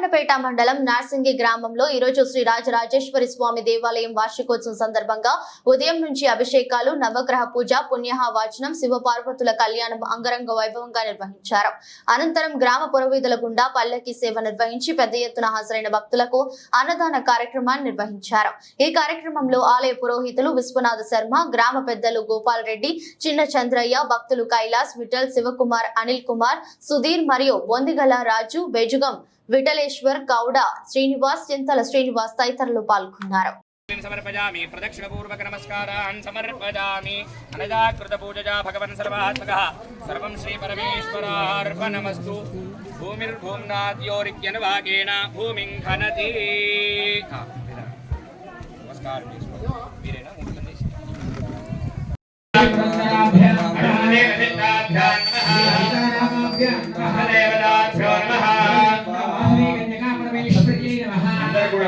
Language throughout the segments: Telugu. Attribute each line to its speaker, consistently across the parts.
Speaker 1: నారాయణపేట మండలం నార్సింగి గ్రామంలో ఈ రోజు శ్రీ రాజరాజేశ్వరి స్వామి దేవాలయం వార్షికోత్సవం సందర్భంగా ఉదయం నుంచి అభిషేకాలు, నవగ్రహ పూజ, పుణ్యాహ వాచనం, శివపార్వతుల కళ్యాణం అంగరంగ వైభవంగా నిర్వహించారు. అనంతరం గ్రామ పురోహితుల గుండా పల్లకి సేవ నిర్వహించి పెద్ద ఎత్తున హాజరైన భక్తులకు అన్నదాన కార్యక్రమాన్ని నిర్వహించారు. ఈ కార్యక్రమంలో ఆలయ పురోహితులు విశ్వనాథ శర్మ, గ్రామ పెద్దలు గోపాల్ రెడ్డి, చిన్న చంద్రయ్య, భక్తులు కైలాస్, విఠల్, శివకుమార్, అనిల్ కుమార్, సుధీర్ మరియు బొందిగల రాజు, బెజుగం, విఠలేశ్వర్, గౌడ, శ్రీనివాస్, చింతల శ్రీనివాస్ తదితరులు పాల్గొన్నారు.
Speaker 2: సమర్పయామి ప్రదక్షిణ పూర్వక నమస్కారాన్ సమర్పయామి అనజాకృత పూజజా భగవన్ సర్వాత్మకః సర్వం శ్రీ పరమేశ్వరార్పణమస్తు. భూమిర్భూమ్నాద్యోరిజ్ఞనవాగేణ భూమిం ఖనతి. నమస్కారం వీరేనా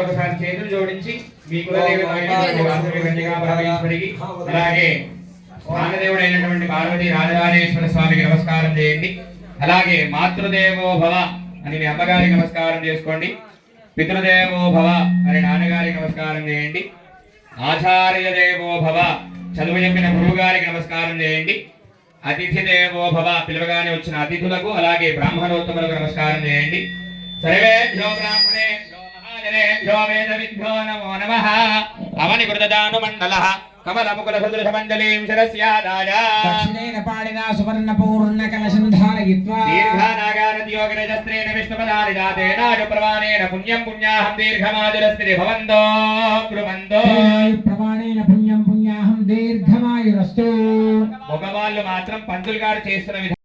Speaker 2: ఒకసారి చేతులు జోడించి మీ అలాగే వానదేవుడైనటువంటి పార్వతీ రాజరాజేశ్వర స్వామికి నమస్కారం చేయండి. అలాగే మాతృదేవో భవ అని మీ అమ్మగారికి నమస్కారం చేసుకోండి. పితృదేవో భవ అని నాన్నగారికి నమస్కారం చేయండి. ఆచార్య దేవో భవ చదువు చెప్పిన గురువు గారికి నమస్కారం చేయండి. అతిథి దేవో భవ పిలవగానే వచ్చిన అతిథులకు అలాగే బ్రాహ్మణోత్తములకు నమస్కారం చేయండి. సర్వేభ్యో బ్రాహ్మణేభ్యో మహాజనేభ్యో వేదవిద్భ్యో నమో నమః. అవని కృతదానుమండలః కమలముకుల సదృశ మండలీం శిరస్యాదాయ
Speaker 3: దక్షిణేన పాణినా సువర్ణపూర్ణ కలశం ధారయిత్వా
Speaker 2: దీర్ఘానాగారతియోగరజస్త్రేణ విష్ణుపదారిదాతేనాజు ప్రమాణేన పుణ్యం పుణ్యాహం దీర్ఘమాజురస్తి భవంతో బ్రువంతో
Speaker 3: ప్రమాణేన పుణ్యం పుణ్యాహం దీర్ఘమాయురస్తు.
Speaker 2: మగవాళ్ళు మాత్రం పంతులు గారు చేస్తున్న